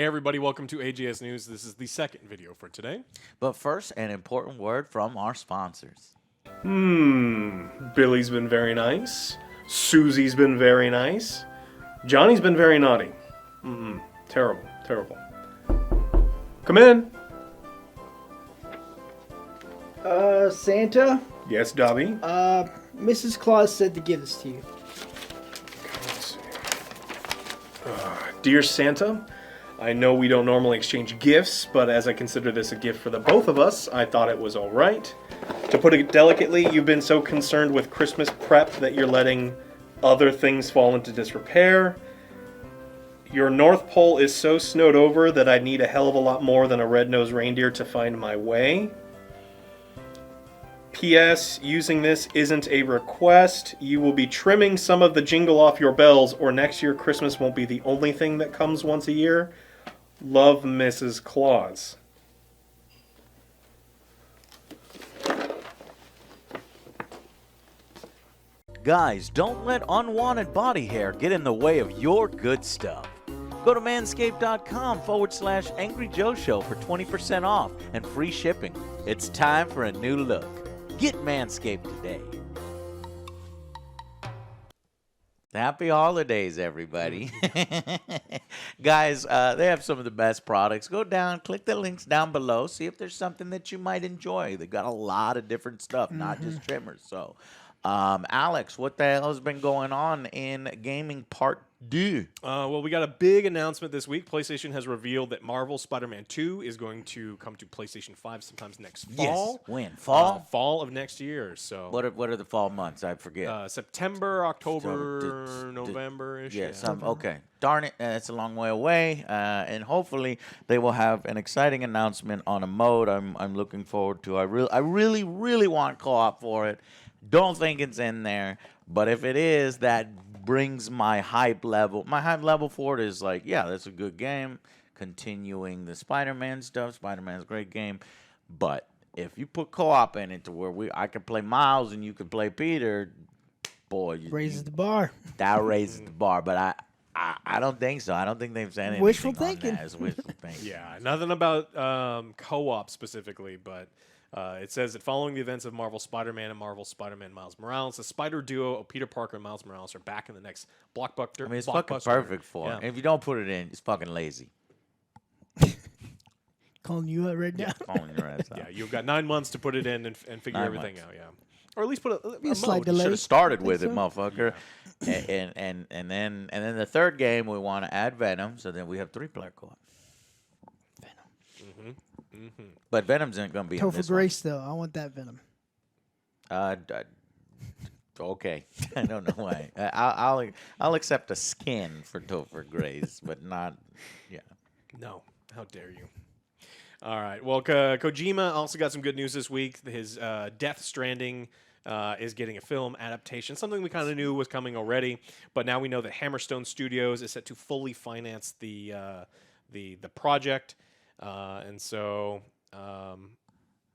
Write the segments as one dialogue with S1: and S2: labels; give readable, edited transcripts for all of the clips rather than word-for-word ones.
S1: Hey everybody, welcome to AJS News. This is the second video for today.
S2: But first, an important word from our sponsors.
S1: Billy's been very nice. Susie's been very nice. Johnny's been very naughty. Terrible, terrible. Come in.
S3: Santa,
S1: Yes, Dobby.
S3: Mrs. Claus said to give this to you.
S1: Let's see. Dear Santa, I know we don't normally exchange gifts, but as I consider this a gift for the both of us, I thought it was all right. To put it delicately, you've been so concerned with Christmas prep that you're letting other things fall into disrepair. Your North Pole is so snowed over that I need a hell of a lot more than a red-nosed reindeer to find my way. P.S. Using this isn't a request. You will be trimming some of the jingle off your bells, or next year Christmas won't be the only thing that comes once a year. Love, Mrs. Claus.
S2: Guys, don't let unwanted body hair get in the way of your good stuff. Go to manscaped.com/Angry Joe Show for 20% off and free shipping. It's time for a new look. Get Manscaped today. Happy holidays, everybody. Guys, they have some of the best products. Go down, click the links down below, see if there's something that you might enjoy. They've got a lot of different stuff, not just trimmers. So, Alex, what the hell has been going on in gaming part 2?
S1: Well, we got a big announcement this week. PlayStation has revealed that Marvel Spider-Man 2 is going to come to PlayStation 5 sometimes next fall.
S2: Yes. When? Fall?
S1: Fall of next year. So
S2: What are the fall months? I forget.
S1: September, October, November-ish.
S2: Yes. Okay. Darn it. It's a long way away. And hopefully they will have an exciting announcement on a mode I'm looking forward to. I really want co-op for it. Don't think it's in there. But if it is, that brings my hype level. My hype level for it is like, yeah, that's a good game. Continuing the Spider-Man stuff. Spider-Man's a great game. But if you put co-op in it to where I can play Miles and you can play Peter, boy,
S3: Raises the bar.
S2: that raises the bar. But I don't think so. I don't think they've said anything
S3: Wishful
S2: on
S3: thinking.
S2: that. It's wishful thinking.
S1: Yeah, nothing about co-op specifically, but it says that following the events of Marvel Spider-Man and Marvel Spider-Man Miles Morales, the Spider duo of Peter Parker and Miles Morales are back in the next blockbuster.
S2: I mean, it's fucking perfect for it. And if you don't put it in, it's fucking lazy.
S3: Calling you out right now.
S2: Calling your ass out.
S1: Yeah, you've got 9 months to put it in and figure
S2: 9
S1: everything
S2: months.
S1: out. Yeah, or at least put a
S3: slight
S1: mode.
S3: delay.
S2: Should have started with
S3: Think
S2: it,
S3: so?
S2: motherfucker. And then the third game we want to add Venom, so then we have 3-player co-op. But Venom's not gonna be in
S3: Topher
S2: this
S3: Grace, though. I want that Venom.
S2: one. Okay, I don't know why. I'll accept a skin for Topher Grace, but not. Yeah.
S1: No, how dare you? All right. Well, Kojima also got some good news this week. His Death Stranding is getting a film adaptation, something we kind of knew was coming already, but now we know that Hammerstone Studios is set to fully finance the project, and so.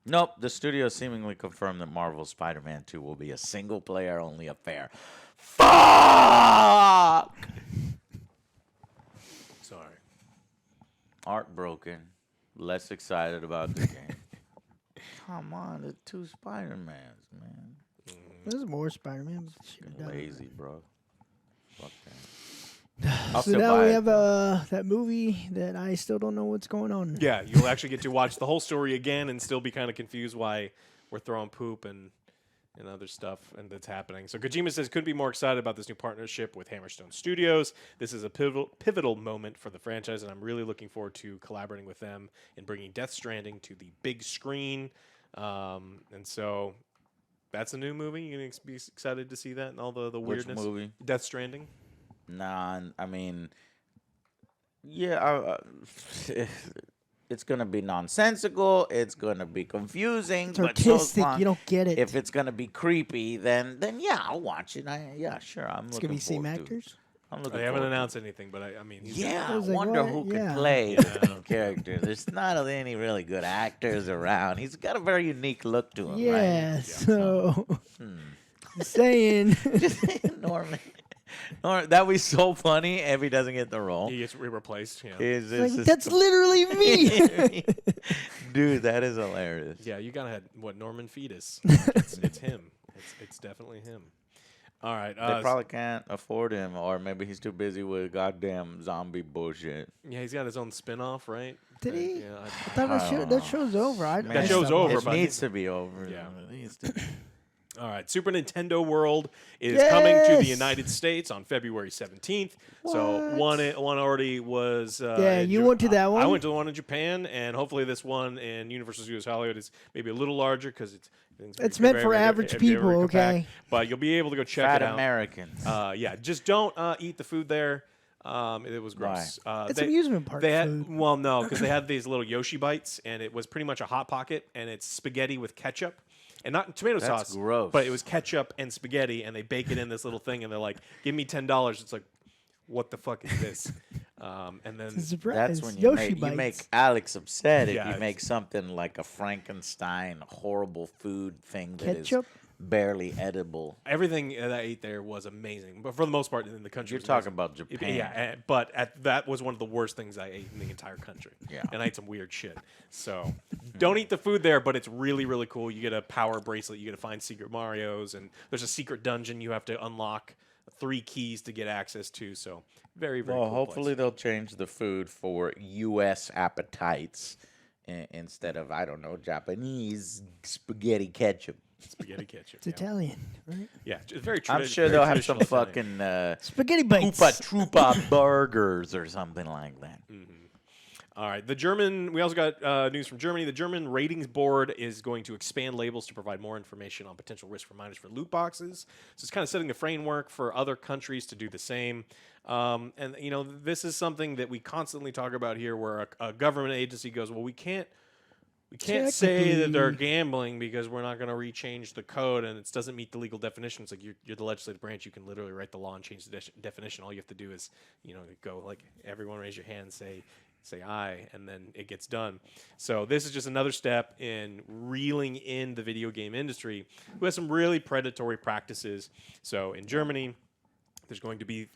S2: Nope. The studio seemingly confirmed that Marvel's Spider-Man 2 will be a single-player only affair. Fuck.
S1: Sorry.
S2: Heartbroken. Less excited about the game. Come on, the 2 Spider-Mans, man.
S3: There's more Spider-Man.
S2: You're lazy, bro. Fuck that.
S3: So now we have that movie that I still don't know what's going on.
S1: Yeah, you'll actually get to watch the whole story again and still be kind of confused why we're throwing poop and other stuff and that's happening. So Kojima says couldn't be more excited about this new partnership with Hammerstone Studios. This is a pivotal moment for the franchise, and I'm really looking forward to collaborating with them and bringing Death Stranding to the big screen. And so that's a new movie. You're going to be excited to see that and all the weirdness.
S2: Which movie?
S1: Death Stranding.
S2: Nah, I mean, yeah, it's going to be nonsensical. It's going to be confusing.
S3: It's
S2: but so
S3: artistic.
S2: fun.
S3: You don't get it.
S2: If it's going to be creepy, then yeah, I'll watch it. Yeah, sure.
S3: It's going to be same actors?
S2: I'm looking
S1: They haven't
S2: forward to
S1: announced anything, but I mean, he's
S2: Yeah, I
S3: I was like,
S2: wonder
S3: what?
S2: who could
S3: Yeah.
S2: play the main character. There's not any really good actors around. He's got a very unique look to him,
S3: Yeah,
S2: right?
S3: so... Just saying.
S2: Norman. Or that would be so funny if he doesn't get the role.
S1: He gets replaced. Yeah.
S3: That's literally me.
S2: Dude, that is hilarious.
S1: Yeah, you gotta have Norman Fetus. It's him. It's definitely him. All right.
S2: They probably can't afford him, or maybe he's too busy with goddamn zombie bullshit.
S1: Yeah, he's got his own spin-off, right?
S3: Did he?
S1: Yeah.
S3: I thought that show's over.
S1: That show's over,
S2: It
S1: but
S2: needs to be over.
S1: Yeah.
S2: It needs to be.
S1: All right, Super Nintendo World is coming to the United States on February 17th. So one already was.
S3: You went to that one?
S1: I went to the one in Japan, and hopefully this one in Universal Studios Hollywood is maybe a little larger because
S3: it's meant for average people, okay?
S1: But you'll be able to go check
S2: Fat
S1: it out.
S2: Americans.
S1: Yeah, just don't eat the food there. It was gross.
S3: It's amusement park food.
S1: Well, no, because they had these little Yoshi bites, and it was pretty much a Hot Pocket, and it's spaghetti with ketchup. And not tomato
S2: That's
S1: sauce,
S2: gross.
S1: but it was ketchup and spaghetti, and they bake it in this little thing, and they're like, "Give me $10." It's like, what the fuck is this? And then
S2: that's when you make Alex upset if you make something like a Frankenstein horrible food thing that is barely edible.
S1: Everything that I ate there was amazing, but for the most part in the country.
S2: You're talking about Japan.
S1: Yeah, but that was one of the worst things I ate in the entire country.
S2: Yeah.
S1: And I ate some weird shit. So don't eat the food there, but it's really, really cool. You get a power bracelet. You get to find secret Marios, and there's a secret dungeon you have to unlock 3 keys to get access to. So very, very cool
S2: hopefully
S1: place.
S2: they'll change the food for U.S. appetites instead of, I don't know, Japanese spaghetti ketchup.
S1: Spaghetti ketchup.
S3: It's Italian, right?
S1: Yeah, it's very
S2: I'm sure they'll have some
S1: Italian.
S2: fucking
S3: spaghetti bites.
S2: Oopa Troopa burgers or something like that.
S1: All right. We also got news from Germany. The German ratings board is going to expand labels to provide more information on potential risk for minors for loot boxes. So it's kind of setting the framework for other countries to do the same. And, this is something that we constantly talk about here where a government agency goes, well, we can't say that they're gambling because we're not going to rechange the code and it doesn't meet the legal definition. It's like you're the legislative branch. You can literally write the law and change the definition. All you have to do is, go like everyone raise your hand and say aye, and then it gets done. So this is just another step in reeling in the video game industry, who has some really predatory practices. So in Germany, there's going to be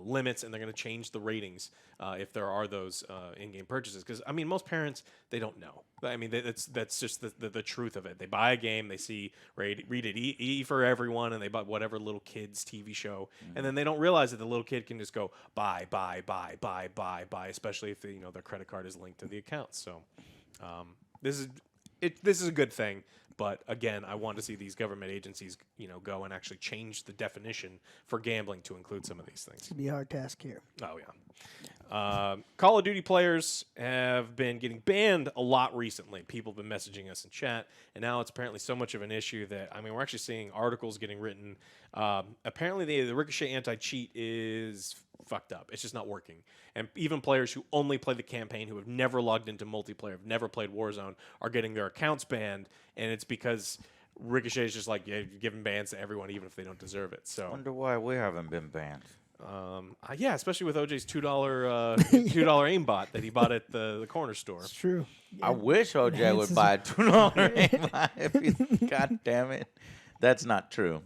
S1: limits, and they're going to change the ratings if there are those in-game purchases. Because most parents, they don't know. That's just the truth of it. They buy a game, they see read it E for everyone, and they buy whatever little kids TV show, and then they don't realize that the little kid can just go buy, especially if their credit card is linked to the account. So this is a good thing. But again, I want to see these government agencies, go and actually change the definition for gambling to include some of these things.
S3: It's gonna be a hard task here.
S1: Oh yeah. Call of Duty players have been getting banned a lot recently. People have been messaging us in chat, and now it's apparently so much of an issue that we're actually seeing articles getting written. Apparently, the Ricochet anti-cheat is fucked up. It's just not working. And even players who only play the campaign, who have never logged into multiplayer, have never played Warzone, are getting their accounts banned, and it's because Ricochet is just like, you're giving bans to everyone, even if they don't deserve it. So,
S2: wonder why we haven't been banned.
S1: Yeah, especially with OJ's $2 aimbot that he bought at the corner store.
S3: It's true.
S2: I wish OJ would buy a $2 aimbot. If he, God damn it, that's not true.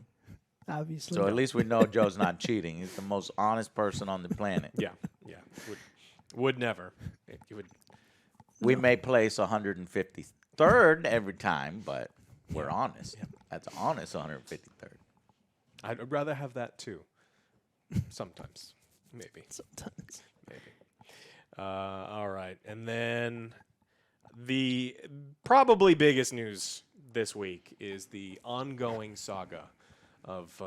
S3: Obviously.
S2: So at least we know Joe's not cheating. He's the most honest person on the planet.
S1: Yeah. Would never. He would.
S2: We may place 153rd every time, but we're honest. Yeah. That's honest 153rd.
S1: I'd rather have that too. Sometimes. Maybe.
S3: Sometimes.
S1: Maybe. All right. And then the probably biggest news this week is the ongoing saga of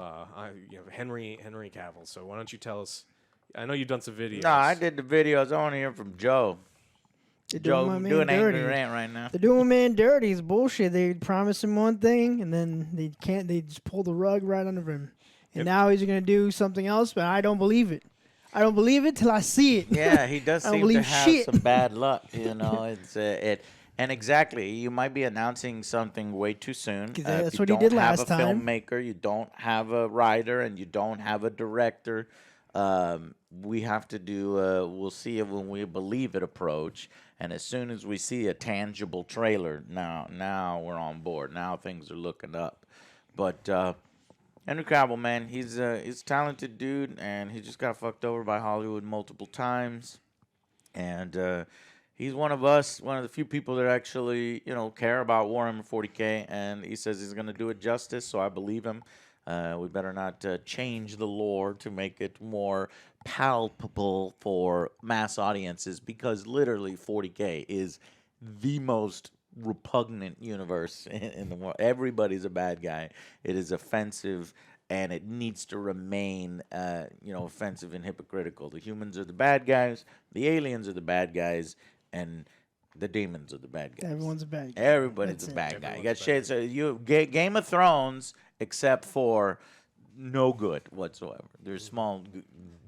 S1: Henry Cavill. So why don't you tell us? I know you've done some videos.
S2: No, I did the videos. I want to hear from Joe. Joe, doing angry rant right now.
S3: They're doing man dirty. It's bullshit. They promise him one thing, and then they can't. They just pull the rug right under him. And now he's going to do something else, but I don't believe it. I don't believe it till I see it.
S2: Yeah, he does seem to have some bad luck. It's And exactly, you might be announcing something way too soon.
S3: That's what he did last time.
S2: You don't have a filmmaker, you don't have a writer, and you don't have a director. We have to do we'll see it when we believe it approach. And as soon as we see a tangible trailer, now we're on board. Now things are looking up. But Henry Cavill, man, he's a talented dude, and he just got fucked over by Hollywood multiple times. And he's one of us, one of the few people that actually, care about Warhammer 40K. And he says he's going to do it justice, so I believe him. We better not change the lore to make it more palpable for mass audiences, because literally 40K is the most repugnant universe in the world. Everybody's a bad guy. It is offensive, and it needs to remain, offensive and hypocritical. The humans are the bad guys, the aliens are the bad guys, and the demons are the bad guys.
S3: Everyone's a bad guy.
S2: Everybody's
S3: That's
S2: a
S3: it.
S2: bad guy. You
S1: Everyone's
S2: got
S1: a bad
S2: shades. So Game of Thrones, except for no good whatsoever. There's small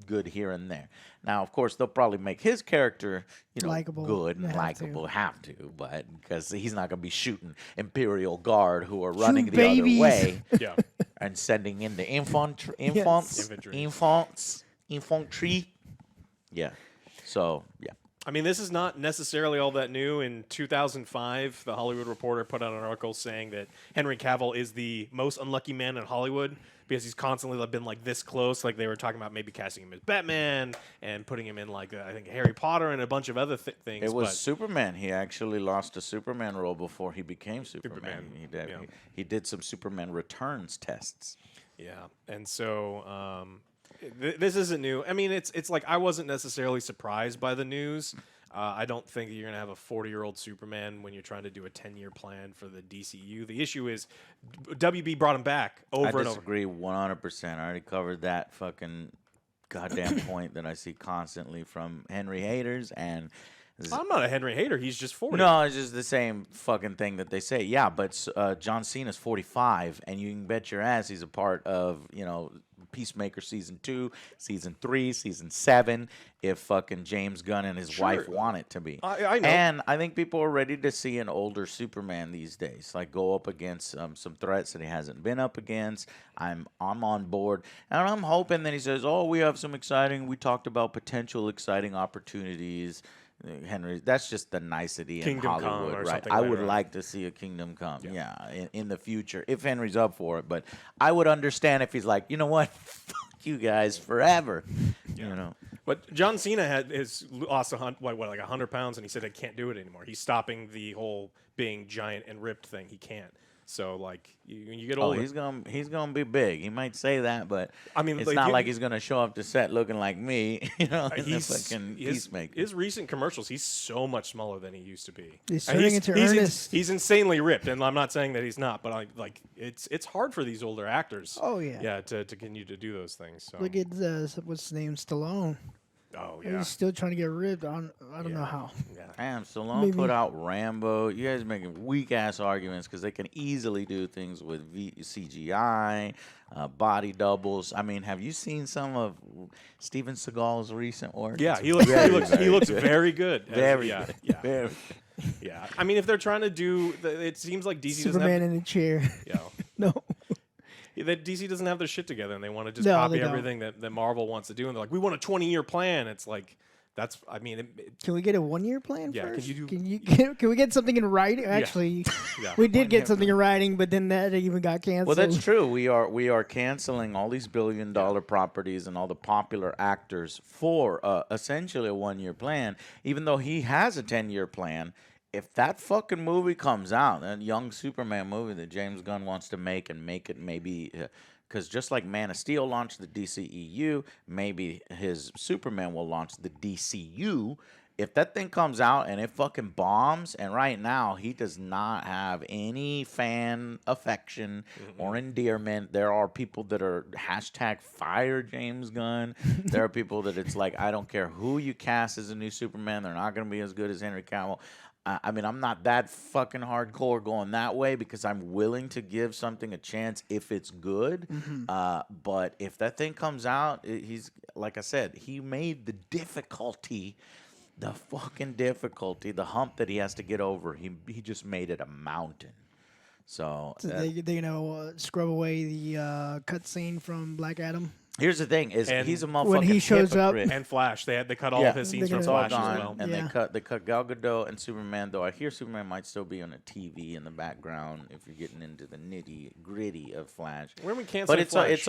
S2: good here and there. Now, of course, they'll probably make his character,
S3: Likeable.
S2: good and
S3: They have
S2: likable.
S3: to.
S2: Have to, but because he's not going to be shooting Imperial Guard who are running the
S3: babies.
S2: other way
S1: Yeah.
S2: and sending in the infantry. Yeah. So yeah.
S1: I mean, this is not necessarily all that new. In 2005, The Hollywood Reporter put out an article saying that Henry Cavill is the most unlucky man in Hollywood because he's constantly been like this close. Like they were talking about maybe casting him as Batman and putting him in like I think Harry Potter and a bunch of other things.
S2: It was
S1: but
S2: Superman. He actually lost a Superman role before he became Superman.
S1: Superman, yeah.
S2: He did some Superman Returns tests.
S1: yeah, and so this isn't new. I mean, it's like I wasn't necessarily surprised by the news. I don't think that you're going to have a 40-year-old Superman when you're trying to do a 10-year plan for the DCU. The issue is WB brought him back over
S2: I
S1: and over.
S2: disagree 100%. I already covered that fucking goddamn point that I see constantly from Henry haters. And
S1: I'm not a Henry hater. He's just 40.
S2: no, it's just the same fucking thing that they say. Yeah, but John Cena's 45, and you can bet your ass he's a part of, Peacemaker season 2, season 3, season 7, if fucking James Gunn and his
S1: Sure.
S2: wife want it to be.
S1: I know.
S2: And I think people are ready to see an older Superman these days, like go up against some threats that he hasn't been up against. I'm on board, and I'm hoping that he says, "Oh, we have some exciting. We talked about potential exciting opportunities." Henry, that's just the nicety
S1: Kingdom
S2: in
S1: Come
S2: Hollywood,
S1: or
S2: right?
S1: something
S2: I
S1: like
S2: would
S1: that.
S2: like to see a Kingdom Come, in the future, if Henry's up for it. But I would understand if he's like, you know what, fuck you guys forever,
S1: But John Cena has lost like 100 pounds, and he said he can't do it anymore. He's stopping the whole being giant and ripped thing. He can't. So like when you get
S2: Oh,
S1: older,
S2: he's gonna be big. He might say that, but
S1: I mean,
S2: it's
S1: like,
S2: not
S1: you-
S2: like he's gonna show up to set looking like me, in the
S1: he's
S2: fucking
S1: his,
S2: Peacemaker.
S1: his recent commercials. He's so much smaller than he used to be.
S3: He's
S1: And
S3: turning into Ernest.
S1: He's insanely ripped, and I'm not saying that he's not, but it's hard for these older actors.
S3: Oh, yeah.
S1: to continue to do those things. So.
S3: Look at what's his name, Stallone.
S1: Oh
S3: And
S1: yeah,
S3: He's still trying to get ripped. I don't know how.
S1: yeah.
S2: Damn, Stallone
S3: Maybe.
S2: put out Rambo. You guys making weak ass arguments because they can easily do things with CGI, body doubles. I mean, have you seen some of Steven Seagal's recent work?
S1: Yeah,
S2: It's
S1: he looks
S2: very,
S1: he looks
S2: good.
S1: very good.
S2: Very
S1: yeah,
S2: good.
S1: yeah,
S2: Very.
S1: yeah. I mean, if they're trying to do, it seems like DC
S3: Superman
S1: doesn't
S3: in a chair.
S1: have,
S3: No.
S1: that DC doesn't have their shit together, and they want to just
S3: No,
S1: copy
S3: they don't.
S1: everything that Marvel wants to do, and they're like, we want a 20-year plan. It's like that's, I mean,
S3: Can we get a 1-year plan
S1: Yeah, can
S3: first?
S1: you do-
S3: Can we get something in writing? Actually,
S1: yeah.
S3: we did get something in writing, but then that even got canceled.
S2: Well, that's true. We are canceling all these billion-dollar properties and all the popular actors for essentially a 1-year plan, even though he has a 10-year plan. If that fucking movie comes out, that young Superman movie that James Gunn wants to make and make it maybe, because just like Man of Steel launched the DCEU, maybe his Superman will launch the DCU. If that thing comes out and it fucking bombs, and right now he does not have any fan affection or endearment. There are people that are hashtag fire James Gunn. There are people that it's like, I don't care who you cast as a new Superman, they're not going to be as good as Henry Cavill. I mean, I'm not that fucking hardcore going that way because I'm willing to give something a chance if it's good. But if that thing comes out, he's, like I said, he made the difficulty, the fucking difficulty, the hump that he has to get over. He just made it a mountain. So
S3: So they scrub away the cutscene from Black Adam.
S2: Here's the thing: is
S1: And
S2: he's a motherfucking
S3: when he shows up-
S2: hypocrite.
S1: And Flash. They cut all of his scenes
S3: They're
S1: from
S3: gonna-
S1: Flash
S2: It's all
S1: as
S2: gone,
S1: well.
S2: and
S3: Yeah.
S2: they cut Gal Gadot and Superman. Though I hear Superman might still be on a TV in the background if you're getting into the nitty gritty of Flash.
S1: When we can't
S2: But
S1: say
S2: it's
S1: Flash.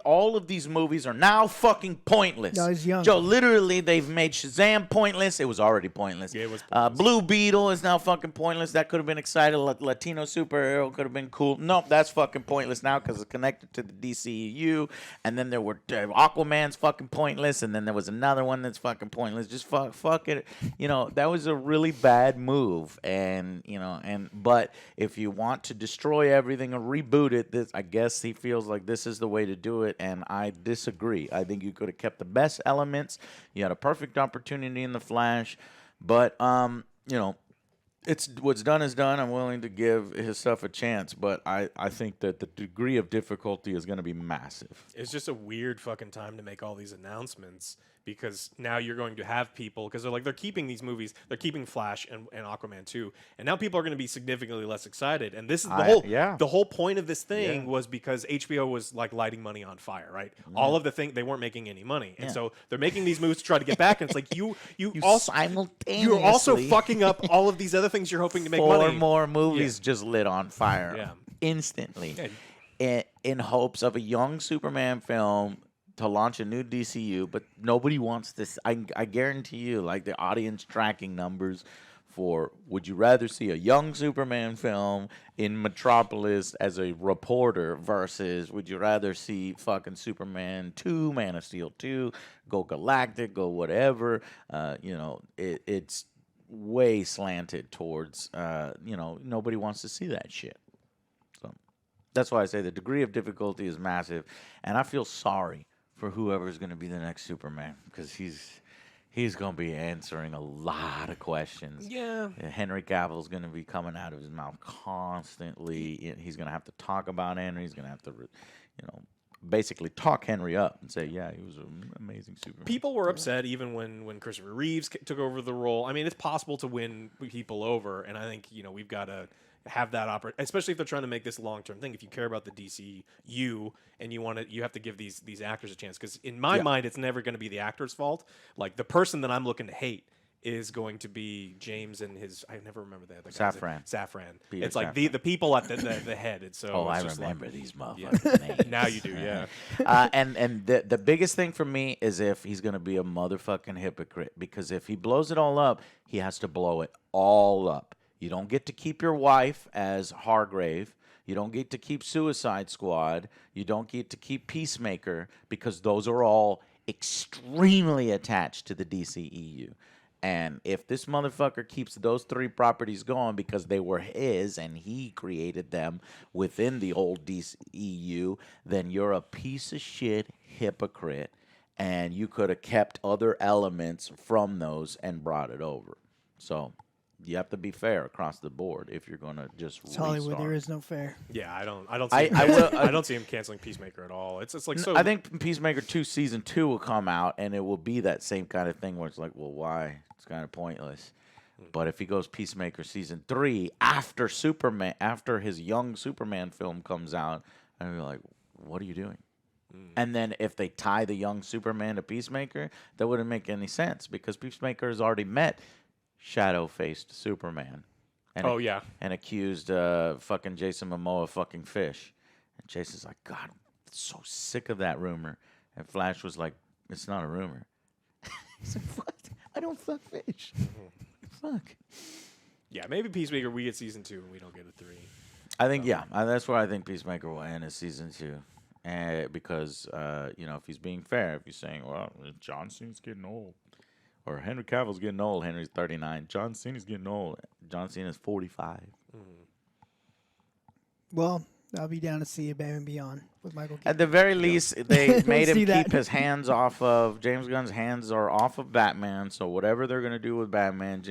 S2: all of these movies are now fucking pointless.
S3: No, he's young.
S2: Joe, literally, they've made Shazam pointless. It was already pointless.
S1: Yeah, it was pointless.
S2: Blue Beetle is now fucking pointless. That could have been exciting. Latino superhero could have been cool. Nope, that's fucking pointless now because it's connected to the DCU. And then there were Aquaman's fucking pointless, and then there was another one that's fucking pointless. Just fuck it. You know, that was a really bad move. And but if you want to destroy everything and reboot it, I guess he feels like this is the way to do it, and I disagree. I think you could have kept the best elements. You had a perfect opportunity in the Flash, but it's what's done is done. I'm willing to give his stuff a chance, but I think that the degree of difficulty is going to be massive.
S1: It's just a weird fucking time to make all these announcements because now you're going to have people because they're keeping these movies, they're keeping Flash and Aquaman too, and now people are going to be significantly less excited. And this is the whole point of this thing was because HBO was like lighting money on fire, right? All of the thing they weren't making any money, and so they're making these moves to try to get back. And it's like you
S2: simultaneously
S1: you're also fucking up all of these other things you're hoping to make
S2: four
S1: money.
S2: more movies just lit on fire
S1: Yeah.
S2: instantly
S1: And-
S2: in hopes of a young Superman film to launch a new DCU, but nobody wants this. I guarantee you, like the audience tracking numbers for would you rather see a young Superman film in Metropolis as a reporter versus would you rather see fucking Superman 2, Man of Steel 2, go Galactic, go whatever, it's way slanted towards, nobody wants to see that shit. So that's why I say the degree of difficulty is massive, and I feel sorry for whoever's going to be the next Superman because he's going to be answering a lot of questions.
S1: Yeah.
S2: Henry Cavill's going to be coming out of his mouth constantly. He's going to have to talk about Henry. He's going to have to, basically talk Henry up and say, yeah, he was an amazing Superman.
S1: People were upset even when Christopher Reeves took over the role. I mean, it's possible to win people over, and I think we've got to have that opportunity, especially if they're trying to make this a long-term thing. If you care about the DCU and you have to give these actors a chance. Because in my mind, it's never going to be the actor's fault. Like the person that I'm looking to hate is going to be James and his. I never remember the
S2: Saffron.
S1: Saffron.
S2: Peter
S1: It's like
S2: Saffron.
S1: the people at the head. It's so.
S2: I
S1: it's just
S2: remember
S1: like,
S2: these motherfuckers' names.
S1: now you do, yeah.
S2: And the biggest thing for me is if he's going to be a motherfucking hypocrite. Because if he blows it all up, he has to blow it all up. You don't get to keep your wife as Hargrave. You don't get to keep Suicide Squad. You don't get to keep Peacemaker because those are all extremely attached to the DCEU. And if this motherfucker keeps those three properties going because they were his and he created them within the old DCEU, then you're a piece of shit hypocrite. And you could have kept other elements from those and brought it over. So you have to be fair across the board if you're going to just
S3: It's Hollywood.
S2: restart.
S3: There is no fair.
S1: Yeah, I don't see
S2: I
S1: don't see him canceling Peacemaker at all. It's like so.
S2: I think Peacemaker 2 Season 2 will come out, and it will be that same kind of thing where it's like, well, why? It's kind of pointless. But if he goes Peacemaker Season 3 after his young Superman film comes out, I'd be like, what are you doing? And then if they tie the young Superman to Peacemaker, that wouldn't make any sense because Peacemaker has already met shadow-faced Superman. And and accused fucking Jason Momoa of fucking fish. And Jason's like, God, I'm so sick of that rumor. And Flash was like, it's not a rumor. He's like, what? I don't fuck fish. Fuck.
S1: Yeah, maybe Peacemaker we get season 2 and we don't get a 3.
S2: I think, that's where I think Peacemaker will end is season 2. Because, if he's being fair, if he's saying, well, John Cena's getting old. Or Henry Cavill's getting old. Henry's 39. John Cena's getting old. John Cena's 45.
S3: Well, I'll be down to see a Batman Beyond with Michael Keaton.
S2: At the very least, they made him
S3: See that.
S2: keep his hands off of James Gunn's hands are off of Batman. So whatever they're gonna do with Batman,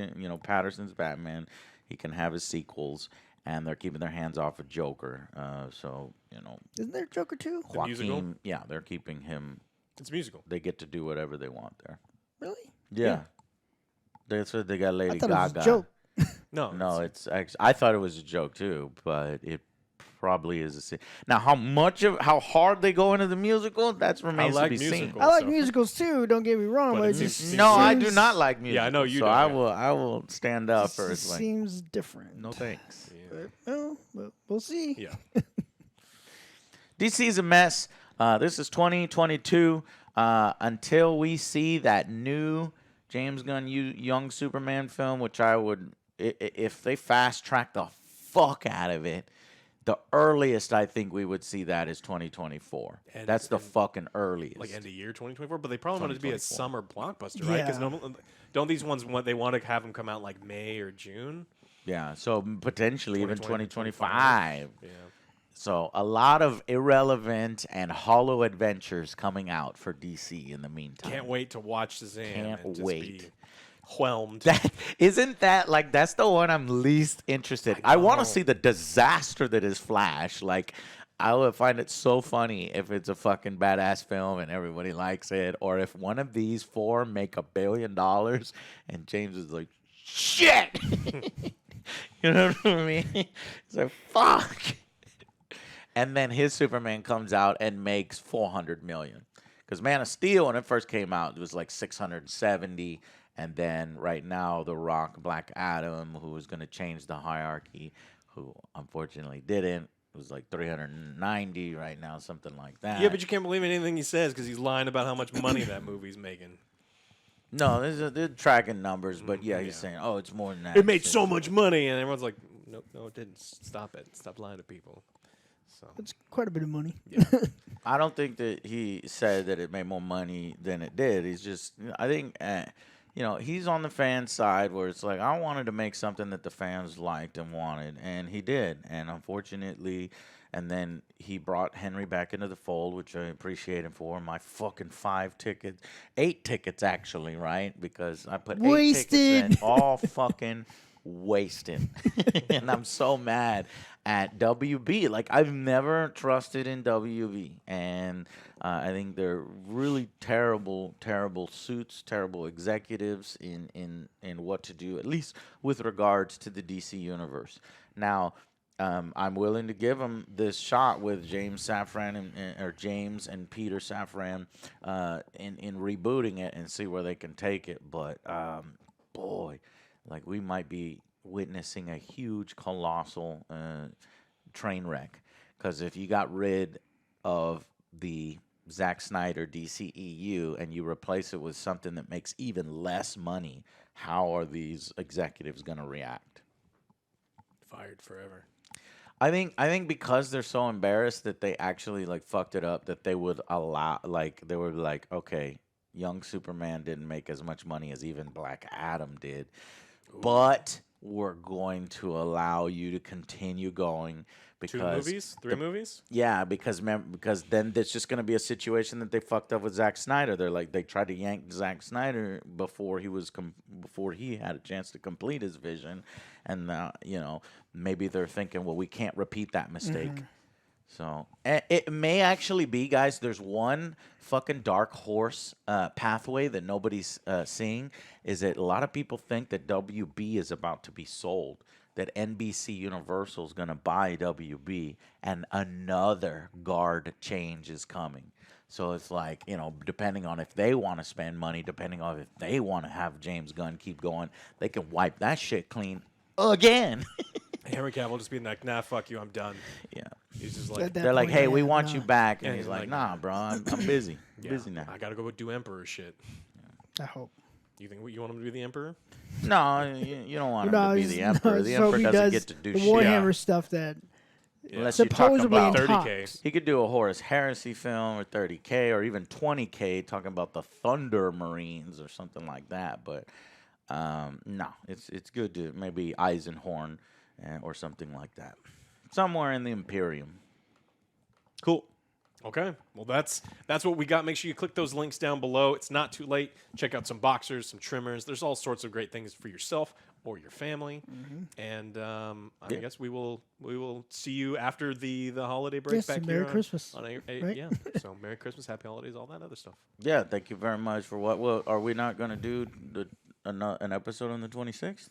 S2: Patterson's Batman, he can have his sequels, and they're keeping their hands off of Joker.
S3: Isn't there Joker 2?
S1: The musical?
S2: Joaquin, yeah, they're keeping him.
S1: It's musical.
S2: They get to do whatever they want there.
S3: Really?
S2: Yeah, they said they got Lady
S3: I thought
S2: Gaga.
S3: it was a joke.
S1: No,
S2: No, it's actually, I thought it was a joke too, but it probably is a scene. Now, how hard they go into the musical, that remains to
S1: like
S2: be seen.
S1: musicals.
S3: I like
S1: So-
S3: musicals too. Don't get me wrong,
S1: But
S3: but
S1: it
S3: it just
S1: seems-
S2: No, I do
S3: seems-
S2: not like musicals.
S1: Yeah, I know you
S2: so
S1: don't,
S2: I will stand up
S3: Just,
S2: for it. Like,
S3: seems different.
S2: no thanks.
S1: Yeah.
S3: Well, we'll see.
S1: Yeah.
S2: DC's a mess. This is 2022. Until we see that new James Gunn Young Superman film, which I would, if they fast track the fuck out of it, the earliest I think we would see that is 2024.
S1: And-
S2: That's the
S1: and-
S2: fucking earliest.
S1: Like end of year 2024, but they probably want it to be a
S2: 2024.
S1: summer blockbuster, right? Because
S3: Yeah.
S1: don't these ones they want to have them come out like May or June?
S2: Yeah, so potentially even
S1: 2025.
S2: 2025.
S1: Yeah.
S2: So a lot of irrelevant and hollow adventures coming out for DC in the meantime.
S1: Can't wait to watch Shazam.
S2: Can't
S1: and just
S2: wait.
S1: Be whelmed.
S2: That isn't that like that's the one I'm least interested. I want
S1: know.
S2: to see the disaster that is Flash. Like I would find it so funny if it's a fucking badass film and everybody likes it, or if one of these four make $1 billion and James is like, shit. You know what I mean? It's like fuck. And then his Superman comes out and makes 400 million. Because Man of Steel, when it first came out, it was like 670. And then right now, The Rock, Black Adam, who was going to change the hierarchy, who unfortunately didn't, it was like 390 right now, something like that.
S1: Yeah, but you can't believe anything he says because he's lying about how much money that movie's making.
S2: No, they're tracking numbers, but yeah, he's
S1: Yeah.
S2: saying, oh, it's more than that.
S1: It made so much money, and everyone's like, no, it didn't. Stop it. Stop lying to people. So
S3: It's quite a bit of money.
S2: I don't think that he said that it made more money than it did. He's just, I think, he's on the fan side where it's like, I wanted to make something that the fans liked and wanted, and he did. And unfortunately, and then he brought Henry back into the fold, which I appreciate him for. My fucking 8 tickets actually, right? Because I put 8 tickets in,
S3: Wasted.
S2: all fucking wasted. And I'm so mad at WB. Like, I've never trusted in WB. And I think they're really terrible, terrible suits, terrible executives in what to do, at least with regards to the DC universe. Now, I'm willing to give them this shot with James Safran or James and Peter Safran in rebooting it and see where they can take it. But boy, like we might be witnessing a huge, colossal train wreck. Because if you got rid of the Zack Snyder DCEU and you replace it with something that makes even less money, how are these executives going to react?
S1: fired forever.
S2: I think because they're so embarrassed that they actually like fucked it up, that they would allow, like they were like, okay, young Superman didn't make as much money as even Black Adam did, but we're going to allow you to continue going because
S1: 2 movies, 3 movies.
S2: yeah, because then there's just going to be a situation that they fucked up with Zack Snyder. They're like they tried to yank Zack Snyder before he had a chance to complete his vision, and maybe they're thinking, well, we can't repeat that mistake. So it may actually be, guys. There's one fucking dark horse pathway that nobody's seeing. Is that a lot of people think that WB is about to be sold. That NBC Universal is going to buy WB, and another guard change is coming. So it's like, depending on if they want to spend money, depending on if they want to have James Gunn keep going, they can wipe that shit clean again.
S1: Henry Cavill just being like, nah, fuck you, I'm done.
S2: Yeah.
S1: He's just
S3: At
S1: like,
S3: that
S2: They're like,
S3: point,
S2: hey,
S3: yeah,
S2: we want
S3: nah.
S2: you back.
S1: Yeah,
S2: And he's
S1: he's
S2: like,
S1: like,
S2: nah, bro, I'm busy.
S1: yeah,
S2: Busy now.
S1: I gotta go do Emperor shit.
S3: I hope.
S1: You think you want him to be the Emperor?
S2: No, you don't want him
S3: No,
S2: to be
S3: he's-
S2: the Emperor.
S3: no,
S2: The
S3: so
S2: Emperor
S3: he
S2: doesn't
S3: does
S2: get to do
S3: the
S2: shit.
S3: Warhammer stuff that
S2: Unless you're talking
S3: supposedly
S2: about
S3: in
S1: 30K.
S3: talks.
S2: he could do a Horus Heresy film or 30K or even 20K talking about the Thunder Marines or something like that. But no, it's good to maybe Eisenhorn or something like that. Somewhere in the Imperium.
S1: Cool. Okay. Well, that's what we got. Make sure you click those links down below. It's not too late. Check out some boxers, some trimmers. There's all sorts of great things for yourself or your family. And I guess we will see you after the holiday break
S3: Yes,
S1: back
S3: Merry
S1: here.
S3: Christmas,
S1: Right? Yeah. So Merry Christmas, Happy Holidays, all that other stuff.
S2: Yeah, thank you very much for what. Well, are we not going to do an episode on the 26th?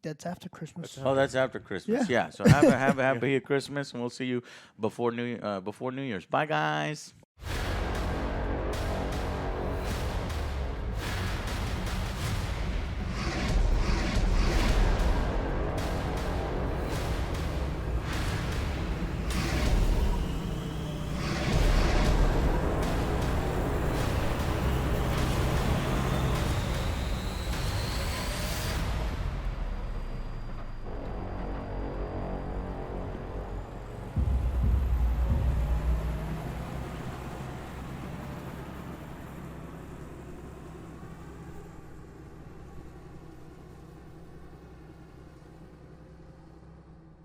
S3: That's after Christmas.
S2: Oh, that's after Christmas.
S3: Yeah.
S2: Yeah. So have a happy Christmas, and we'll see you before New Year's. Bye, guys.